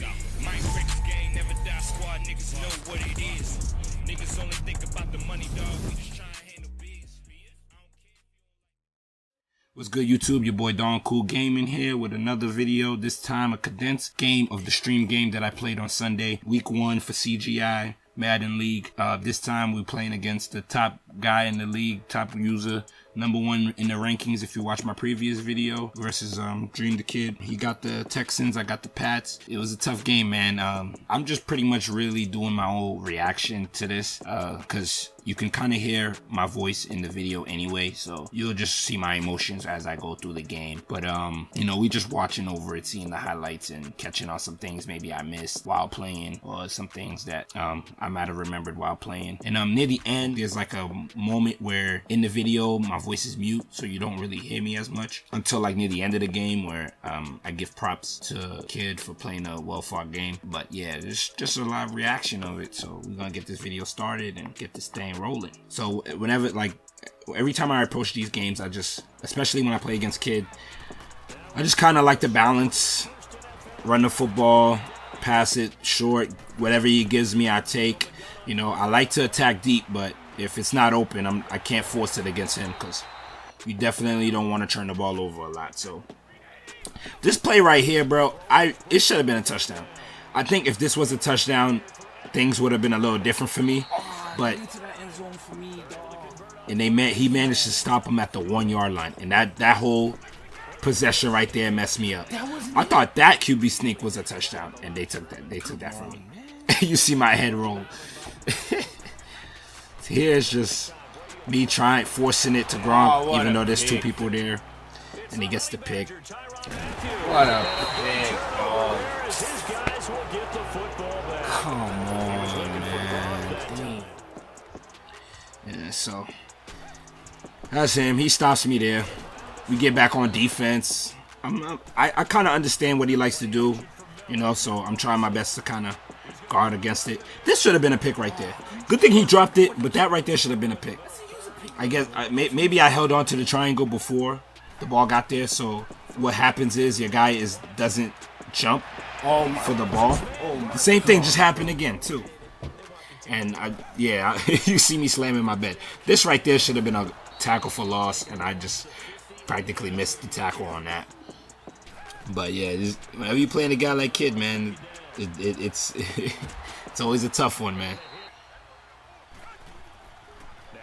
go. Mind breaks game, never die squad. Niggas know what it is. Niggas only think about the money, dog. We just try and handle biz. What's good, YouTube? Your boy Don Cool Gaming here with another video. This time a condensed game of the stream game that I played on Sunday, week 1 for CGI Madden League. This time we're playing against the top guy in the league, top user, #1 in the rankings if you watch my previous video, versus Dream the Kid. He got the Texans, I got the Pats. It was a tough game, man. I'm just pretty much really doing my own reaction to this because you can kind of hear my voice in the video anyway, so you'll just see my emotions as I go through the game. But you know, we just watching over it, seeing the highlights and catching on some things maybe I missed while playing, or some things that I might have remembered while playing. And near the end, there's like a moment where in the video my voice is mute, so you don't really hear me as much until like near the end of the game, where I give props to Kid for playing a well-fought game. But yeah, there's just a lot of reaction of it, so we're gonna get this video started and get this thing rolling. So whenever, like, every time I approach these games, I just, especially when I play against Kid, I just kind of like to balance, run the football, pass it short, whatever he gives me I take. You know, I like to attack deep, but if it's not open, I can't force it against him, because you definitely don't want to turn the ball over a lot. So this play right here, bro, it should have been a touchdown. I think if this was a touchdown, things would have been a little different for me. But and he managed to stop him at the 1-yard line, and that whole possession right there messed me up. I thought that QB sneak was a touchdown, and they took that from me. You see my head roll. Here's just me forcing it to Gronk, even though there's 2 people there, and he gets the pick. What a pick, bro. Come on, man. Yeah, so that's him. He stops me there. We get back on defense. I kind of understand what he likes to do, you know, so I'm trying my best to kind of guard against it. This should have been a pick right there. Good thing he dropped it, but that right there should have been a pick. I guess maybe I held on to the triangle before the ball got there, so what happens is your guy doesn't jump for the ball. The same thing just happened again too. And yeah, you see me slamming my bed. This right there should have been a tackle for loss, and I just practically missed the tackle on that. But yeah, whenever you playing a guy like Kid, man, it's it's always a tough one, man.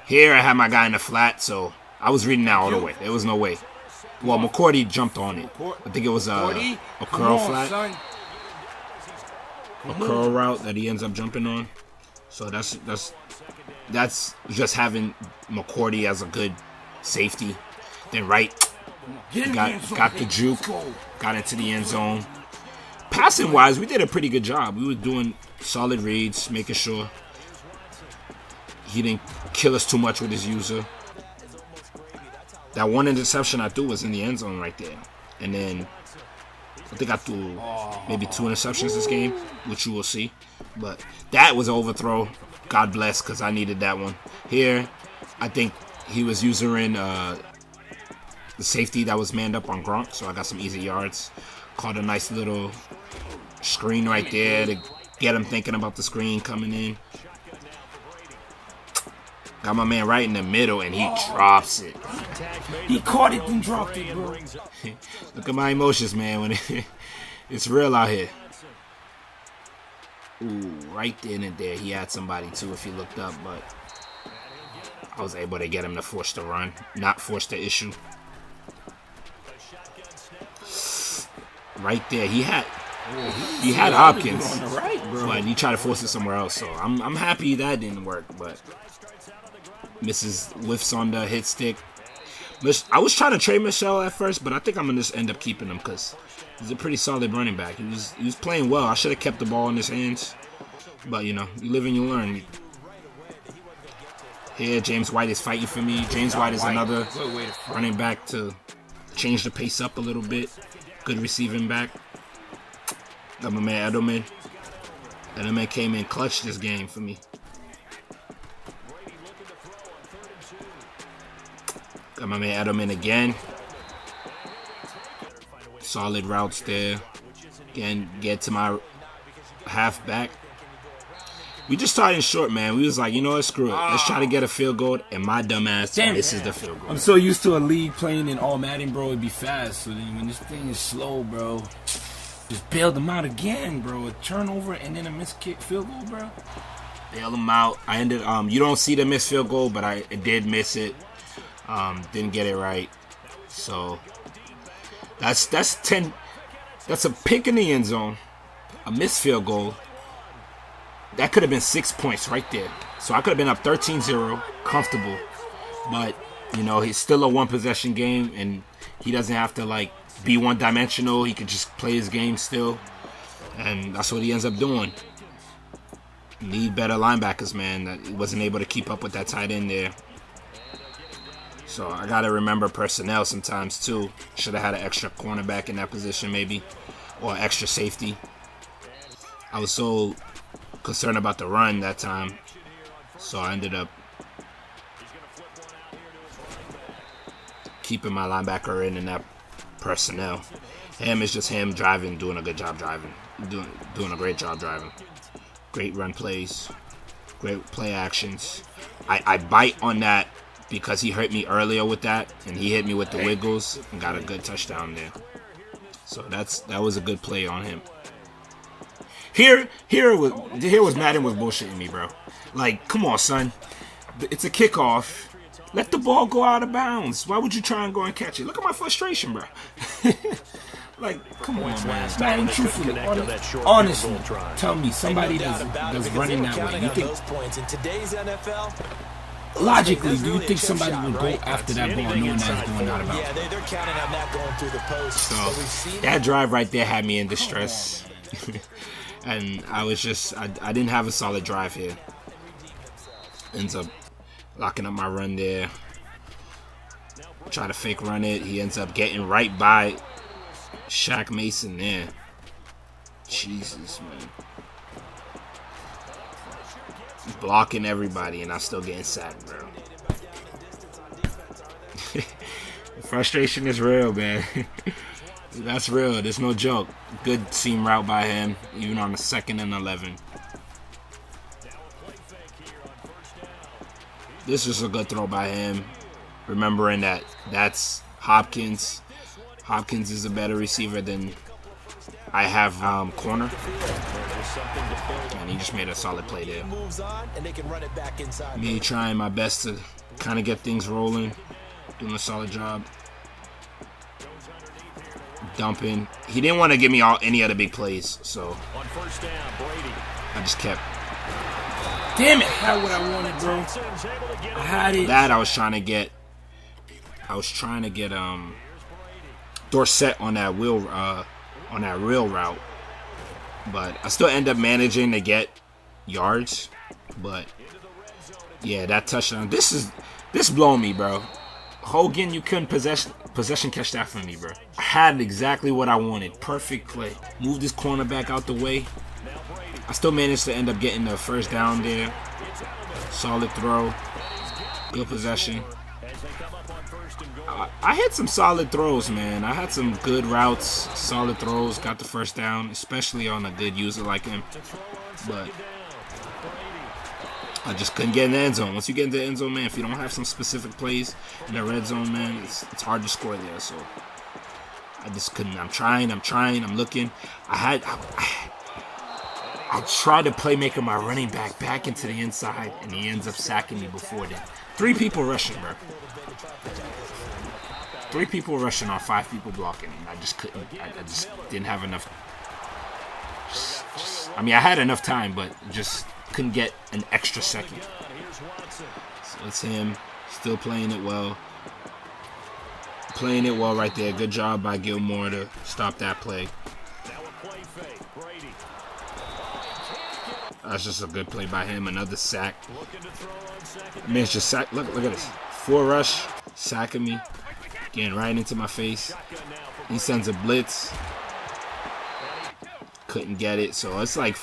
Here I had my guy in the flat, so I was reading that all the way. There was no way. Well, McCourty jumped on it. I think it was a curl flat, a curl route that he ends up jumping on. So that's just having McCourty as a good safety. Then Wright got the juke, got into the end zone. Passing wise, we did a pretty good job. We were doing solid reads, making sure he didn't kill us too much with his user. That one interception I threw was in the end zone right there. And then I think I threw maybe 2 interceptions this game, which you will see. But that was an overthrow. God bless, because I needed that one. Here, I think he was using the safety that was manned up on Gronk, so I got some easy yards. Caught a nice little screen right there to get him thinking about the screen coming in. Got my man right in the middle, and he drops it. He caught it and dropped it, bro. Look at my emotions, man, when it's real out here. Ooh, right then and there, he had somebody too if he looked up, but I was able to get him to force the run, not force the issue. Right there, he had Hopkins, on the right, bro. but he tried to force it somewhere else. So I'm happy that didn't work, but whiffs on the hit stick. I was trying to trade Michelle at first, but I think I'm gonna just end up keeping him because he's a pretty solid running back. He was playing well. I should have kept the ball in his hands, but you know, you live and you learn. Here, James White is fighting for me. James White is another running back to change the pace up a little bit. Good receiving back. Got my man Edelman. Edelman came in clutch this game for me. Got my man Edelman again. Solid routes there. Again, get to my halfback. We just started short, man. We was like, you know what, screw it. Let's try to get a field goal, and my dumb ass misses the field goal. I'm so used to a league playing in all Madden, bro. It'd be fast. So then when this thing is slow, bro, just bail them out again, bro. A turnover and then a missed kick field goal, bro. Bail them out. I ended. You don't see the missed field goal, but I did miss it. Didn't get it right. So that's 10. That's a pick in the end zone. A missed field goal. That could have been 6 points right there. So I could have been up 13-0, comfortable. But, you know, he's still a one-possession game, and he doesn't have to, like, be one-dimensional. He could just play his game still. And that's what he ends up doing. Need better linebackers, man. He wasn't able to keep up with that tight end there. So I got to remember personnel sometimes, too. Should have had an extra cornerback in that position, maybe. Or extra safety. I was so concerned about the run that time, so I ended up keeping my linebacker in that personnel. Him is just him driving, doing a good job driving, doing a great job driving. Great run plays, great play actions. I bite on that because he hurt me earlier with that, and he hit me with the wiggles and got a good touchdown there. So that was a good play on him. Here was Madden was bullshitting me, bro. Like, come on, son. It's a kickoff. Let the ball go out of bounds. Why would you try and go and catch it? Look at my frustration, bro. Like, come on, man. Madden, truthfully, honestly, tell me, somebody that's running that way, you think, logically, do you think somebody would go after that ball knowing that it's going out of bounds? Yeah, they're counting on that going through the post. So, that drive right there had me in distress. And I was just, I didn't have a solid drive here. Ends up locking up my run there. Try to fake run it. He ends up getting right by Shaq Mason there. Jesus, man. Blocking everybody, and I'm still getting sacked, bro. Frustration is real, man. That's real. There's no joke. Good seam route by him, even on the 2nd and 11. This is a good throw by him. Remembering that that's Hopkins. Hopkins is a better receiver than I have corner. And he just made a solid play there. Me trying my best to kind of get things rolling. Doing a solid job. Dumping. He didn't want to give me any other big plays, so I just kept. Damn it! How would I want it, bro? I had it. That I was trying to get Dorsett on that wheel route, but I still end up managing to get yards. But yeah, that touchdown. This blowing me, bro. Hogan, you couldn't possession catch that from me, bro. I had exactly what I wanted. Perfect play. Move this cornerback out the way. I still managed to end up getting the first down there. Solid throw. Good possession. I had some solid throws, man. I had some good routes, solid throws. Got the first down, especially on a good user like him. But I just couldn't get in the end zone. Once you get in the end zone, man, if you don't have some specific plays in the red zone, man, it's hard to score there. So I just couldn't. I'm trying, I'm looking. I tried to playmaker my running back into the inside, and he ends up sacking me before that. 3 people rushing, bro. 3 people rushing on 5 people blocking. And I just couldn't. I just didn't have enough. I mean, I had enough time, but just couldn't get an extra second. So it's him. Still playing it well. Playing it well right there. Good job by Gilmore to stop that play. That's just a good play by him. Another sack. I mean, it's just sack. Look at this. 4 rush. Sacking me. Getting right into my face. He sends a blitz. Couldn't get it. So it's like,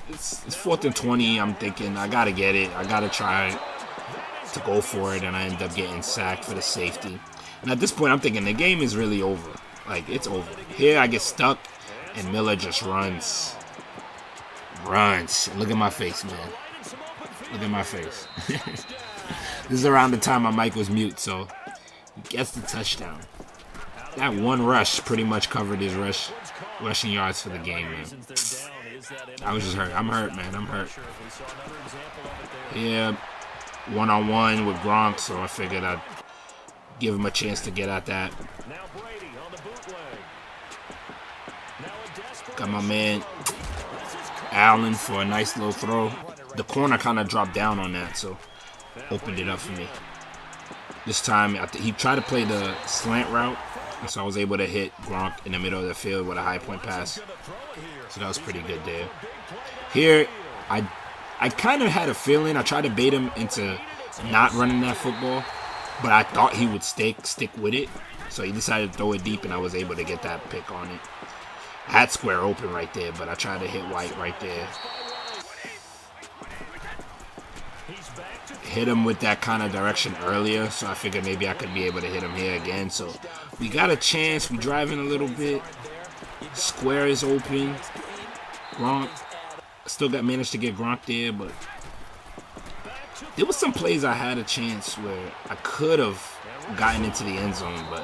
it's 4th and 20. I'm thinking, I got to get it. I got to try to go for it. And I end up getting sacked for the safety. And at this point, I'm thinking the game is really over. Like, it's over. Here I get stuck. And Miller just runs runs. Look at my face, man. Look at my face. This is around the time my mic was mute, so he gets the touchdown. That one rush pretty much covered his rushing yards for the game, man. I was just hurt. I'm hurt, man. I'm hurt. Yeah, one-on-one with Gronk, so I figured I'd give him a chance to get at that. Got my man Allen for a nice little throw. The corner kind of dropped down on that, so opened it up for me. This time, he tried to play the slant route, and so I was able to hit Gronk in the middle of the field with a high point pass. So that was pretty good there. Here, I kind of had a feeling. I tried to bait him into not running that football, but I thought he would stick with it. So he decided to throw it deep, and I was able to get that pick on it. I had square open right there, but I tried to hit White right there. Hit him with that kind of direction earlier, so I figured maybe I could be able to hit him here again. So we got a chance. We driving a little bit. Square is open. Gronk. Still managed to get Gronk there, but there was some plays I had a chance where I could have gotten into the end zone, but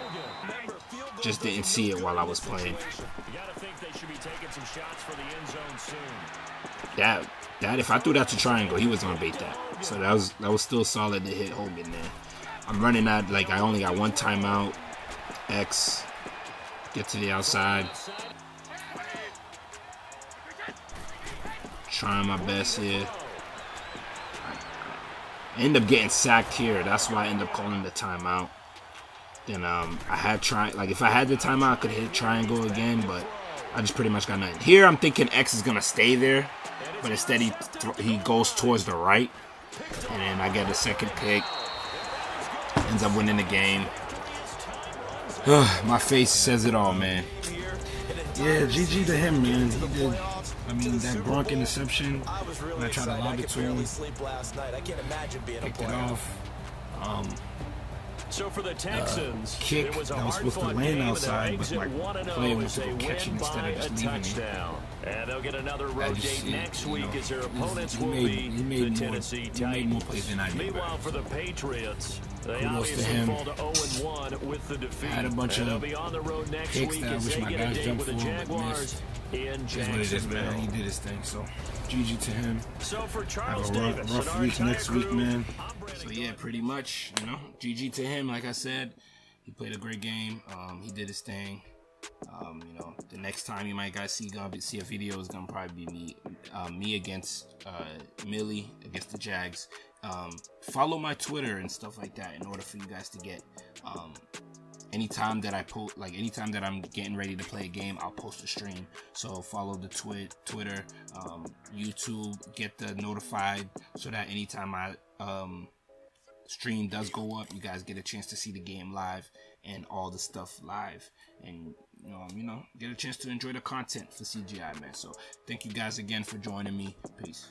just didn't see it while I was playing. That if I threw that to triangle, he was gonna bait that. So that was still solid to hit Hogan there. I'm running out, like I only got one timeout. X, get to the outside. Trying my best here. I end up getting sacked here. That's why I end up calling the timeout. Then I had if I had the timeout, I could hit triangle again, but I just pretty much got nothing. Here I'm thinking X is gonna stay there, but instead he goes towards the right, and then I get a second pick. Ends up winning the game. My face says it all, man. Yeah, GG to him, man. He did. I mean, that Gronk interception, when I tried to lob it to him, picked it off. So for the Texans, Kick that was supposed to land outside, but my player was to go catch it instead of just leaving it. And they'll get another road date next week as their opponents will be the Tennessee Titans. He made more plays than I did. Meanwhile, for the Patriots, they kudos to obviously him. fall to 0-1 with the defeat. I had a bunch of they'll be on the road next picks week that I as wish they my get a guys date jumped with the for, but Jaguars missed. in That's what it is, man. He Jacksonville. did his thing, so GG to him. So for Have Charles a Davis and rough our week entire next week, crew, man. I'm Brandon So yeah, pretty much, GG to him. Like I said, he played a great game. He did his thing. The next time you might guys see a video is gonna probably be me against Millie against the Jags. Follow my Twitter and stuff like that in order for you guys to get anytime that I post, like anytime that I'm getting ready to play a game, I'll post a stream. So follow the Twitter, YouTube, get the notified so that anytime my stream does go up, you guys get a chance to see the game live and all the stuff live, and get a chance to enjoy the content for CGI, man. So thank you guys again for joining me. Peace.